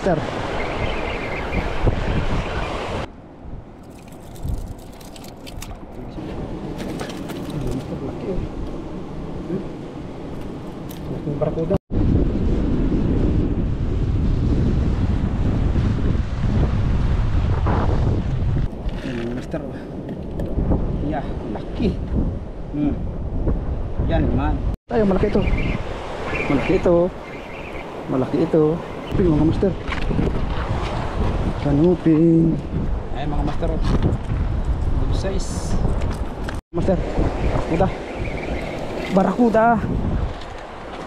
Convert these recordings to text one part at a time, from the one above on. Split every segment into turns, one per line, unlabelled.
Sir. Laki oh. Laking barakuda. Master. Yeah, laki. Yan man. Tayo malaki ito. Malaki ito. Malaki ito. Ping mga master. Kanuping. Ay mga master. Good size. Master. Barakuda. Barakuda.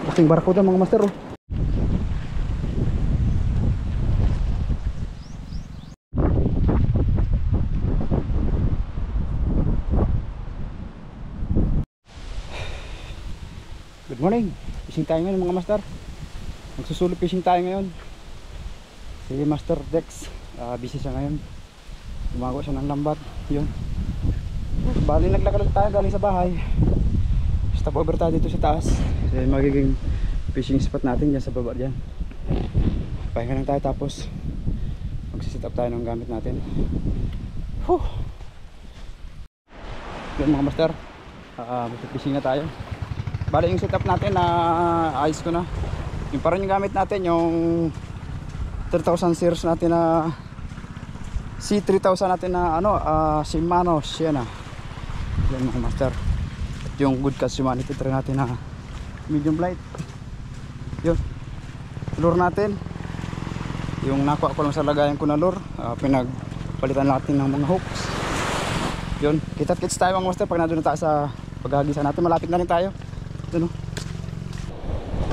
Laking barakuda mga master oh. Good morning. Fishing tayo ngayon mga master. Magsusulo fishing tayo ngayon. Si Master Dex busy siya ngayon. Gumagawa siya ng lambat. Yun. Bali naglakalag tayo galing sa bahay. Stop over tayo dito sa taas. Kasi magiging fishing spot natin dyan sa baba dyan. Pahinga lang tayo tapos magsisit up tayo ng gamit natin. Yun mga master. Fishing na tayo. Bali yung setup natin na ayos ko na. Yung parang yung gamit natin yung 3000 series natin na C3000 natin na ano Shimano siya na. Yan mga master. At yung good catch humanity try natin na medium light. Yun. Lure natin. Yung nakuha ko lang sa lagayan ko na lure, pinagpalitan natin ng mga hooks. Yun. Kita-kits tayo mga master pag nandun na tayo sa paghahagisan natin. Malapit na rin tayo. 13.5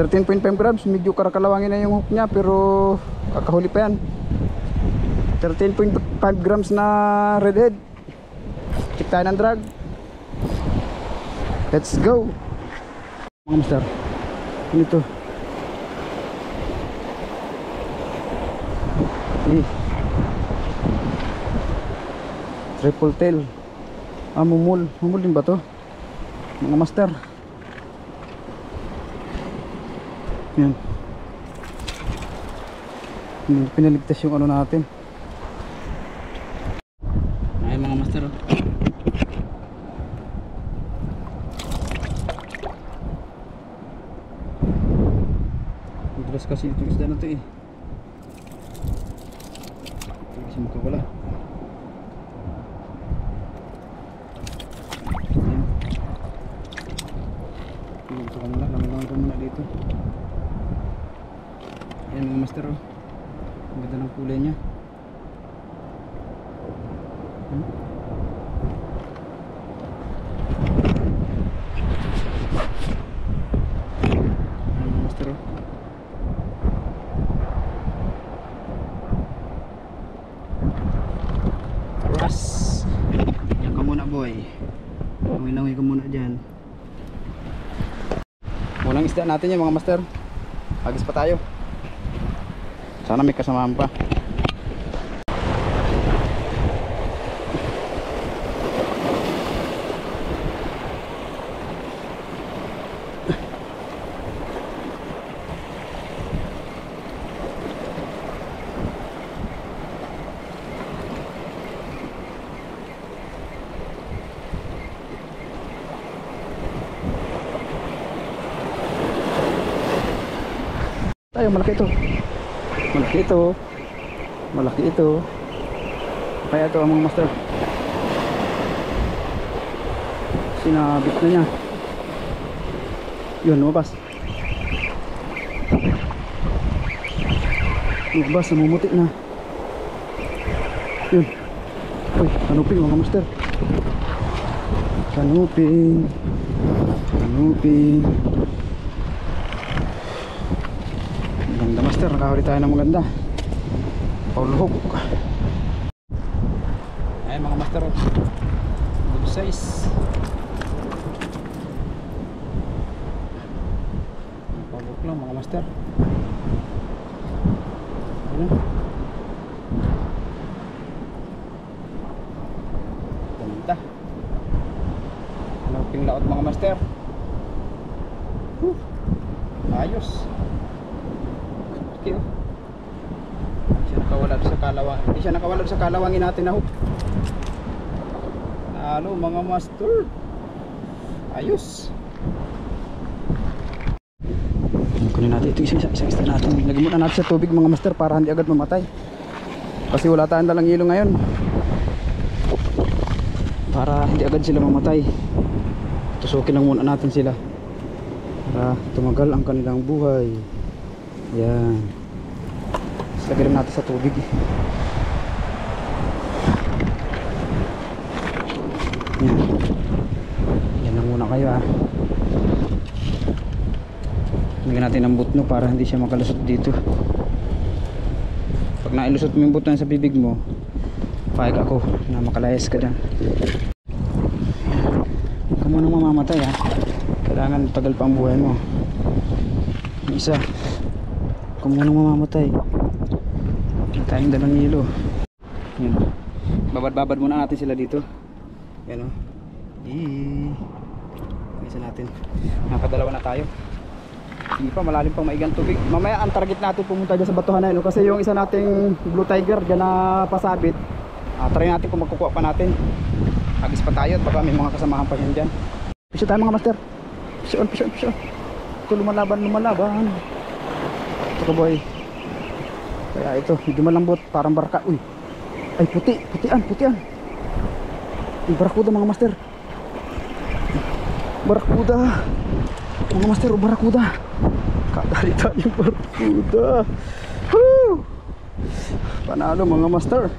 grams, medyo karakalawangin na yung hook niya pero kakahuli pa yan. 13.5 grams na redhead. Check tayo ng drag. Let's go mga master. Ano ito? Triple tail. Mumul din ba to mga master? Yan. Pinaligtas yung ano natin. Ay mga master oh. Madulas kasi itong isda na ito eh. Kasi makawala. Ayan. Ito ka muna. Lamang ko muna dito. Ayan mga master oh. Ang ganda ng kulay niya. Ayan mga master oh. Ras. Yan ka muna boy. Langoy-langoy ka muna dyan. Unang isda natin yan mga master. Agis pa tayo. Sana may kasamahan pa. Tayo malaki ito. Malaki ito. Malaki ito. Kaya ito ang mga master. Sinabit na niya. Yun, lumabas. Lumabas, namumuti na. Yun. Uy, kanuping mga master. Kanuping. Kanuping. Maganda master, nakahuli tayo ng maganda. Paul hook. Ay mga master, good size. Paul hook lang mga master. Ayan. Ganda. Kanuping laot mga master. Ayos. Okay. nakawala sa kalawang. Hindi siya nakawala sa kalawangin natin na hook. Nalo mga master. Ayos. Kunin natin ito isa natin. Lagyan muna natin sa tubig mga master para hindi agad mamatay. Kasi wala tayong dalang ilo ngayon. Para hindi agad sila mamatay. Tusukin lang muna natin sila para tumagal ang kanilang buhay. Yan. Lagyan natin sa tubig. Yan. Yan lang muna kayo ha. Lagyan natin ng butno para hindi siya makalusot dito. Pag nailusot mo yung butno sa bibig mo, payag ako na makalayas ka dyan. Huwag ka munang mamamatay ha. Kailangan tagal pa ang buhay mo. Yung isa, huwag ka munang mamamatay. Hindi tayong dalang hilo. Yan. Babad-babad muna natin sila dito. Yan o. Isa natin. Nakadalawa na tayo. Hindi pa, malalim pang maigang tubig. Mamaya ang target natin pumunta dyan sa batuhan na yun. Kasi yung isa nating blue tiger dyan na pasabit, try natin kung magkukuha pa natin. Agis pa tayo at baka may mga kasamahan pa yan dyan. Pisyo tayo mga master. Pisyo. Ito lumalaban. Ito ka boy. Kaya ito, medyo malambot, parang barka. Uy, ay putian. Ay, barakuda mga master. Barakuda mga master, barakuda. Kadali tayong barakuda. Woo! Panalo mga master.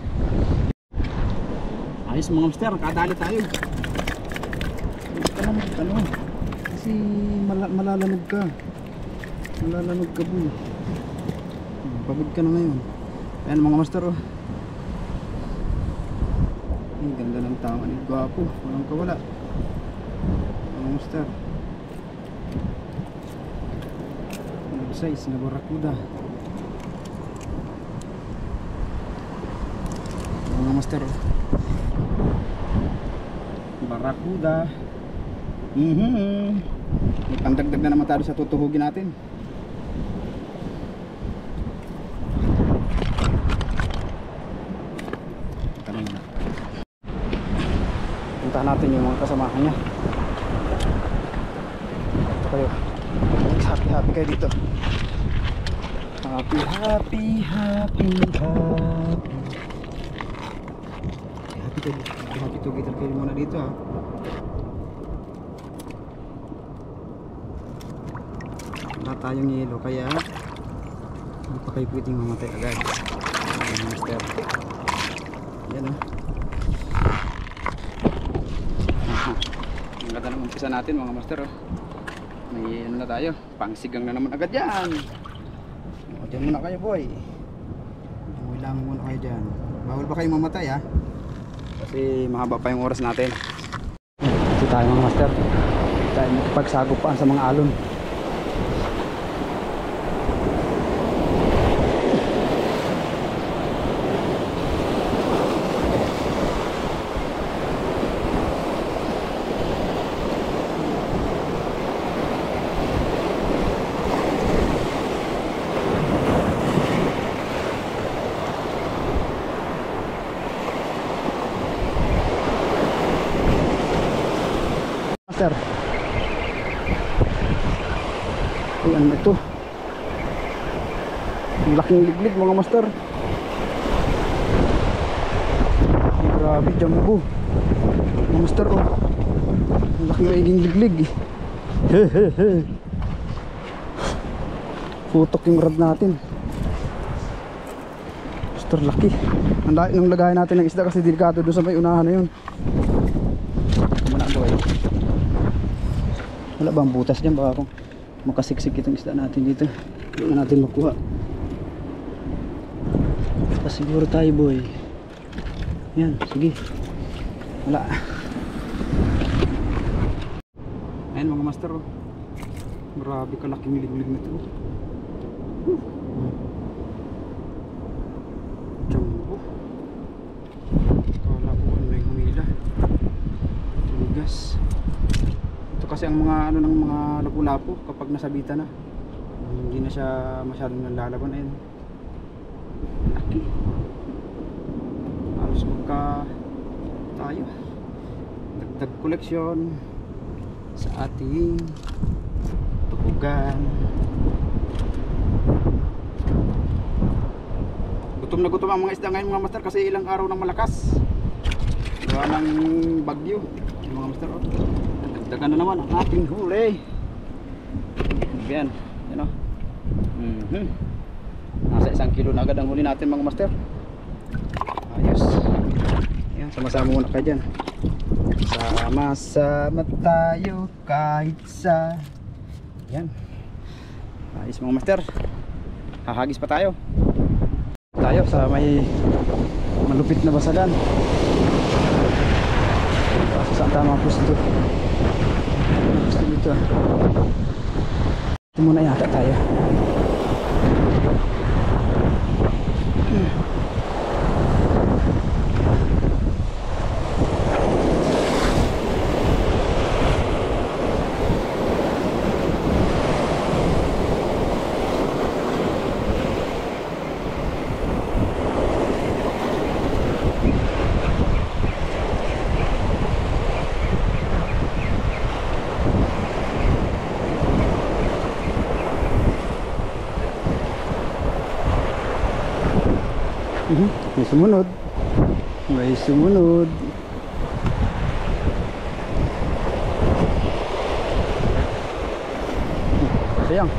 Ayos mga master, kadali tayo. Ano? Kasi malalanog ka. Malalanog ka po. Pagod ka na ngayon. Ayan mga master oh. Ang ganda ng tao. Ang gwapo. Walang kawala. Mga master. Size na barakuda. Mga master barakuda. May pangdagdag na naman tayo sa tutuhugin natin. Puntahan natin yung mga kasamahan niya. Ito kayo. Happy kayo dito. Happy together kayo muna dito ha. Wala tayong yelo kaya hindi pa kayo pwedeng mamatay agad. Master. Yan o. Ang ganda ng umpisa natin mga master oh. May ano na tayo, pangsigang na naman agad yan. O, dyan muna kayo boy. Umuwi lang muna kayo dyan. Bawal ba kayong mamatay ha? Kasi mahaba pa yung oras natin. Ito tayo mga master. Tayo magpagsagop pa sa mga alon. Master. Ayan ito. Ang laking liglig mga master. Grabe jumbo. Mga master oh. Ang laking maiging liglig. Putok yung rod natin. Master laki. Ang dahil nang lagayan natin ng isda kasi delikado doon sa may unahan na yun. Wala bang butas dyan baka kung makasiksik itong isda natin dito. Hindi na natin makuha. Pasiguro tayo boy. Yan, sige. Wala. Ayan mga master oh. Grabe kalaking liglig na ito. Jumbo. Kala ko ano yung humila. Tumigas. Kasi ang mga ano ng mga lapu-lapu kapag nasabitan na hindi na siya masyadong nalalaban. Ayun. laki. Halos magka tayo dagdag koleksyon sa ating tubugan. Gutom na gutom ang mga isda ngayon mga master, kasi ilang araw ng malakas gawa ng bagyo mga master. Dagdagan na naman ang ating huli. Yan, yan o. Nasa 1 kilo na agad ang huli natin mga master. Ayos. Yan, sama-sama muna kayo dyan. Sama-sama tayo kahit sa. Yan. Ayos mga master. Hahagis pa tayo. Tayo sa may malupit na basagan. Saan tama gusto? Gusto dito. Ito muna yata tayo. May sumunod. May sumunod. Sayang.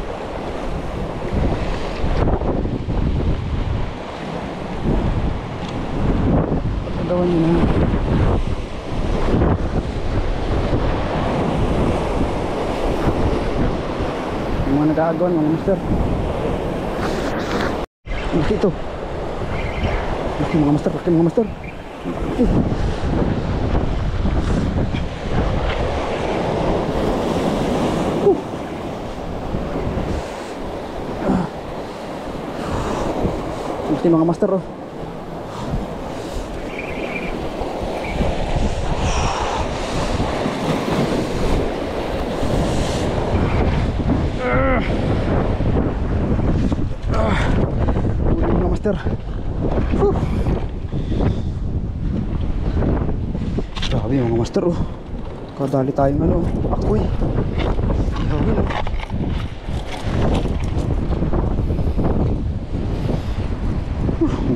Pagkagawan nyo na. Yung mga nag-aagawan mga master. Ito. Laki mga master, laki mga master. Laki mga master oh. Huli mga master. Grabe mga master oh. Kadali tayong ano, akoy. Grabe no.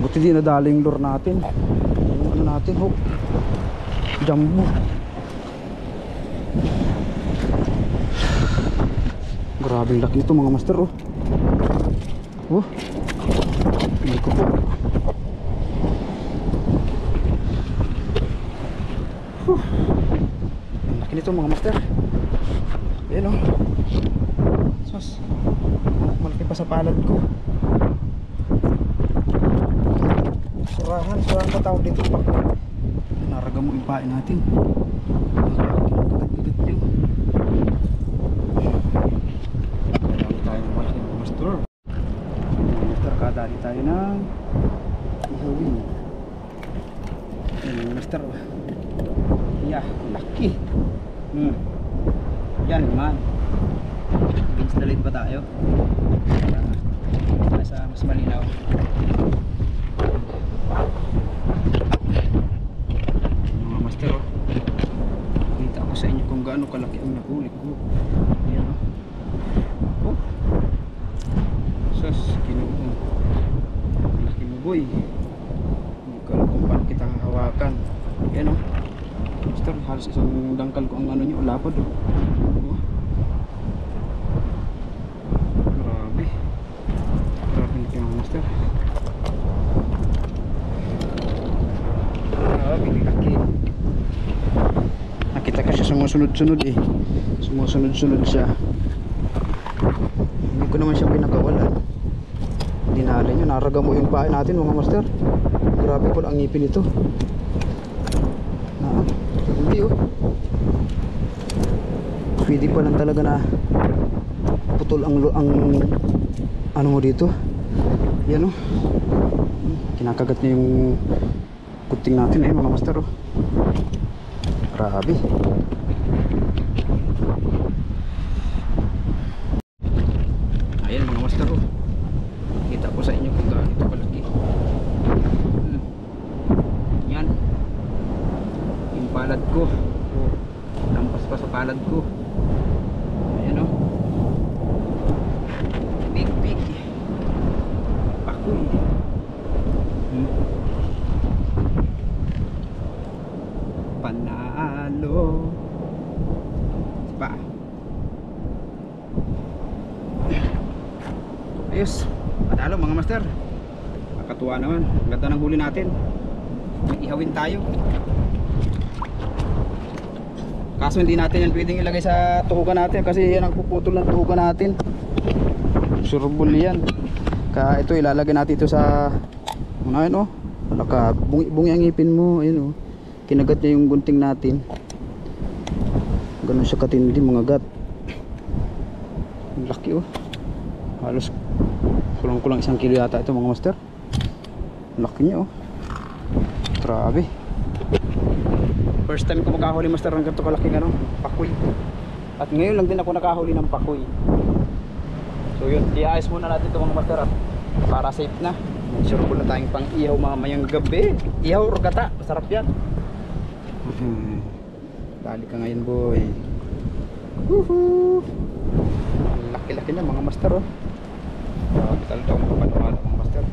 Buti di nadali yung lure natin. Yung ano natin oh, jumbo. Grabe yung laki nito mga master oh. Oh, hindi ko po. Ang laki nito mga master. Ayan o. Sos, malaki pa sa palad ko. Surahan pa tawag dito pa. Naraga mo yung pain natin. Kinakagat-gagat yun. Kailangan tayo ng malaki mga master. Master, kadali tayo ng ihawin. Ayan master. Yeah, laki. Yan man. Installate pa tayo para sa mas malinaw. Mga master oh. Kita ko sa inyo kung gaano kalaki ang nahuli ko. Yan oh. Oh. Sus, kinuha. Laki mo boy. Hindi ko alam kung paano kita hawakan. Yan oh. Master, halos isang dangkal ko ang ano nyo, lapad oh. Oh. Grabe. Grabe nito yung master. Grabe, laki. Nakita ko siya sumusunod-sunod eh. Sumusunod-sunod siya. Hindi ko naman siya pinakawalan. Dinali nyo, naraga mo yung pain natin mga master. Grabe po ang ngipin ito. Hindi oh. Pwede pa lang talaga na putol ang ano mo dito. Yan oh. Kinakagat niya yung kuting natin eh mga master oh. Grabe. Ayan mga master oh. Kita ko sa inyo kung gaano ito kalaki. Ayos, panalo mga master. Nakatuwa naman, ang ganda ng huli natin. May ihawin tayo. Kaso hindi natin yan pwedeng ilagay sa tuhugan natin kasi yan ang puputol ng tuhugan natin. Surbol yan. Kaya ito ilalagay natin ito sa unahin oh. Bungi ang ngipin mo, ayun oh. Kinagat niya yung gunting natin. Ganun siya katindi mga gat. Laki oh. Halos kulang 1 kilo yata ito mga master. Laki niya oh. Grabe. First time ko makahuli master ng ganito kalaking ano, pakoy. At ngayon lang din ako nakahuli ng pakoy. So yun, iayos muna natin ito mga master para safe na. Surbol na tayong pang ihaw mamayang gabi. Ihaw or gata, masarap yan. Dali ka ngayon boy. Woohoo! Laki-laki na mga master oh. Talaga ako makapanood mga master.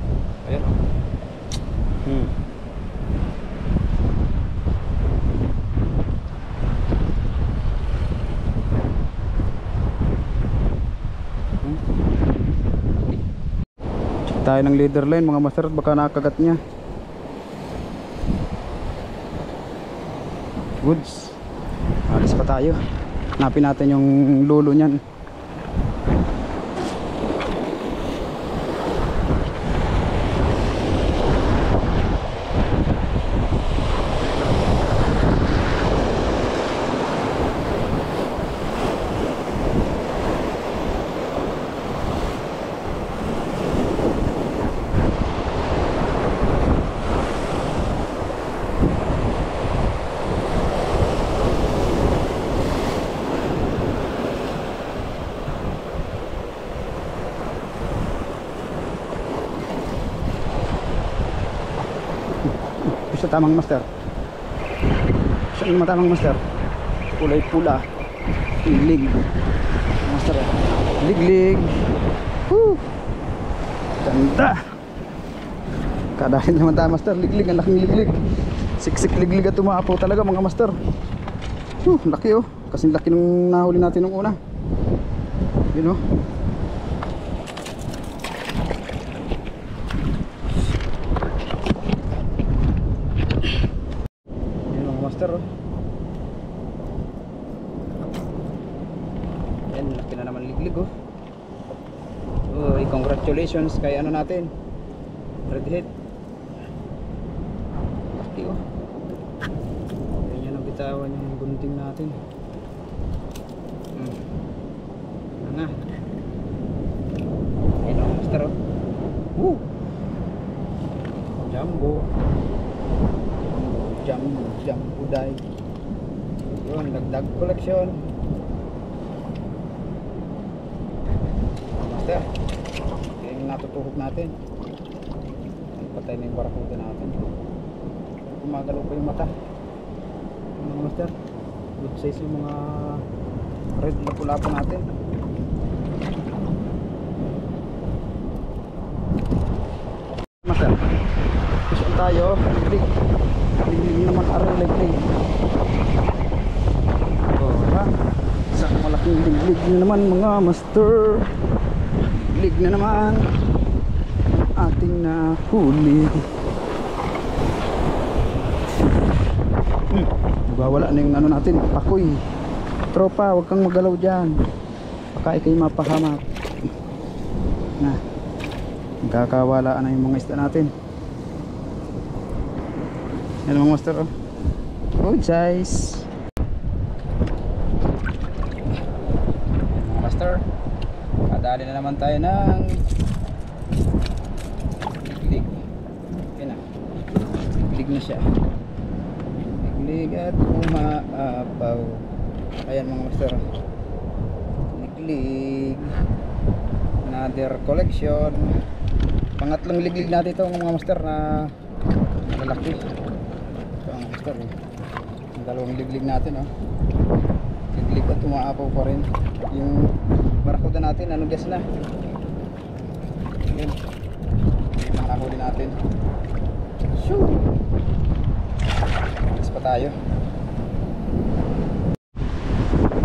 Ayan oh. Tayo ng leader line mga master, baka nakagat niya. Goods. Alis pa tayo. Hanapin natin yung lulo niyan. Sa tamang master. Saan yung matamang master? Kulay pula. Liglig. Master. Liglig. Woo! Ganda. Kadahin naman tayo master. Liglig. Ang laking liglig. Siksik liglig at tumapo talaga mga master. Laki oh. Kasing laki nung nahuli natin nung una. Yun oh. Master oh. Yan, laki na naman liglig oh. Uy, congratulations kay ano natin, redhead. Laki oh. Yan ang bitawan yung gunting natin. Ano na. Ayun oh, master oh. Woo! Jumbo uday. Yun, dagdag collection. Master, yung natutuhog natin. Patay na yung barakuda natin. Gumagalaw pa yung mata. Mga master, good size yung mga red na pula-po natin. Master, push on tayo. Liglig naman aral liglig. Oh, ha? Isang malaking liglig na naman mga master. Liglig na naman ating nahuli. Wala na yung ano natin, pakoy. Tropa, huwag kang magalaw dyan. Baka ikay mapahamak. Na, magkakawala na yung mga isda natin. Yan mga master oh. Good size. Mga master, kadali na naman tayo ng liglig. Yan na. Liglig na siya. Liglig at umaapaw. Ayan mga master. Liglig. Another collection. Pangatlong liglig natin ito mga master na lalaki. Ang dalawang liglig natin oh. Liglig at umaapaw pa rin. Yung barakuda natin anong gas na. Yun, yung nahuli natin. Shoo! Gas pa tayo.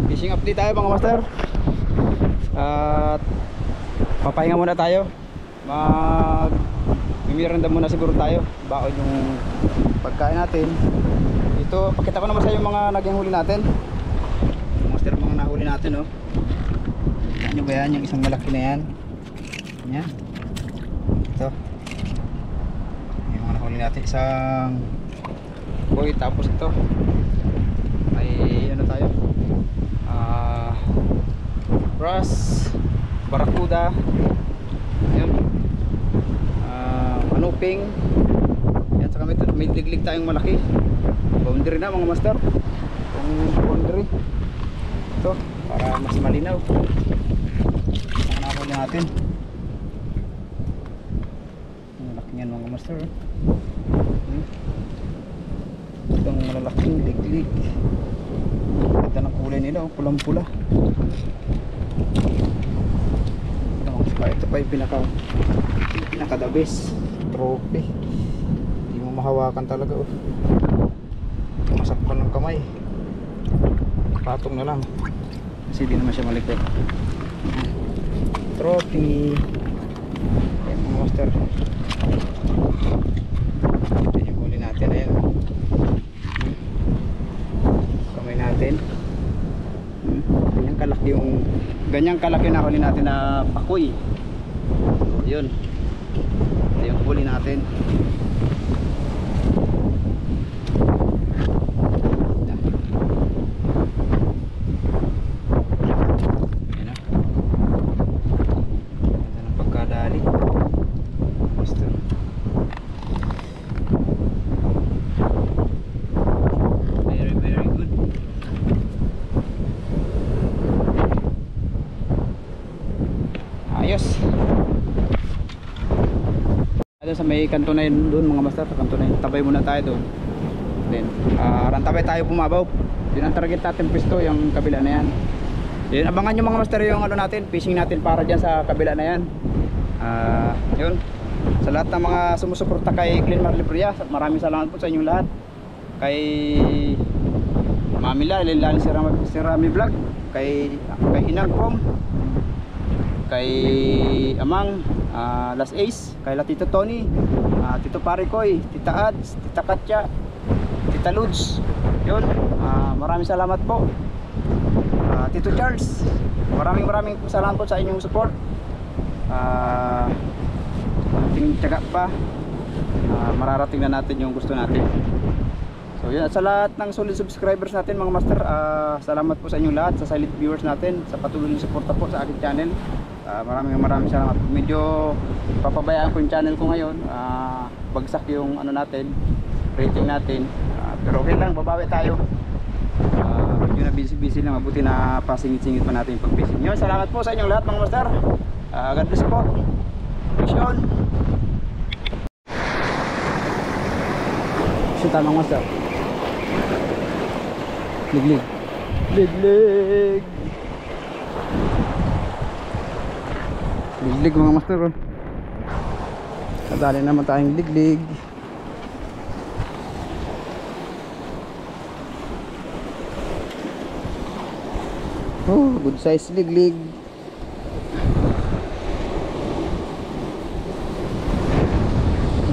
Fishing update tayo mga master. At papahinga muna tayo. Mimiranda muna siguro tayo. Baon yung pagkain natin. Ito, pakita ko naman sa yung mga naging huli natin. Master, mga nahuli natin, oh. Yan nyo ba yan? Yung isang malaki na yan. Yan. Ito. Yung mga nahuli natin. Isang boy. Tapos ito. Ay, ano tayo? Brass. Barakuda. Yan. Manuping. Yan. Saka may liglig tayong malaki. Boundary na mga master. Yung boundary. Ito. Para mas malinaw. Ang nahuli natin. Malaki yan mga master. Itong malalaking liglig. Ganda ng kulay nila, oh, pulang pula. Ito pa yung pinaka the best trophy. Hindi mo mahawakan talaga, oh. Masakpan ng kamay. Patong na lang kasi di naman siya malikot. Trophy. Ayan mga master. Ito yung huli natin. Ayan, kamay natin. Ganyang kalaki na huli natin na pakoy. Yun. Ito yung huli natin. Sa may kanto na yun doon mga master, kanto na yun. Tabay muna tayo doon. Then rantabay tayo pumabaw. Yun ang target natin pisto, yung kabila na yan. Yun, abangan nyo mga master yung ano natin, fishing natin para dyan sa kabila na yan. Yun. Sa lahat ng mga sumusuporta kay Clean Marlipria, maraming salamat po sa inyong lahat. Kay Mamila, Lilani si Rami Vlog, kay Inang Prom, kay Amang, Las Ace, kay Tito Tony, Tito Parikoy, Tita Ads, Tita Katya, Tita Ludes. Yun, maraming salamat po. Tito Charles, maraming salamat po sa inyong support. Ting tiyaga pa, mararating na natin yung gusto natin. So yun, at sa lahat ng solid subscribers natin mga master, salamat po sa inyong lahat, sa silent viewers natin, sa patuloy na suporta po sa aking channel. Maraming salamat. Medyo papabayaan ko yung channel ko ngayon. Bagsak yung ano natin, rating natin. Pero okay lang, babawi tayo. Medyo na busy lang, mabuti na pasingit-singit pa natin yung pag-fishing. Yun, salamat po sa inyong lahat mga master. God bless po. Mission. Mission tamang master. Liglig. Liglig mga master. Nadali naman tayong liglig. Oh, good size liglig.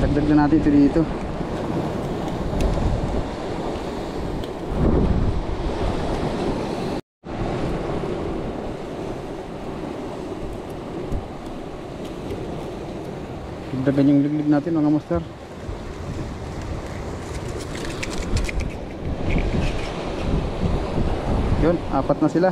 Dagdag na natin ito dito. Dagan yung liglig natin mga master. Yun, 4 na sila.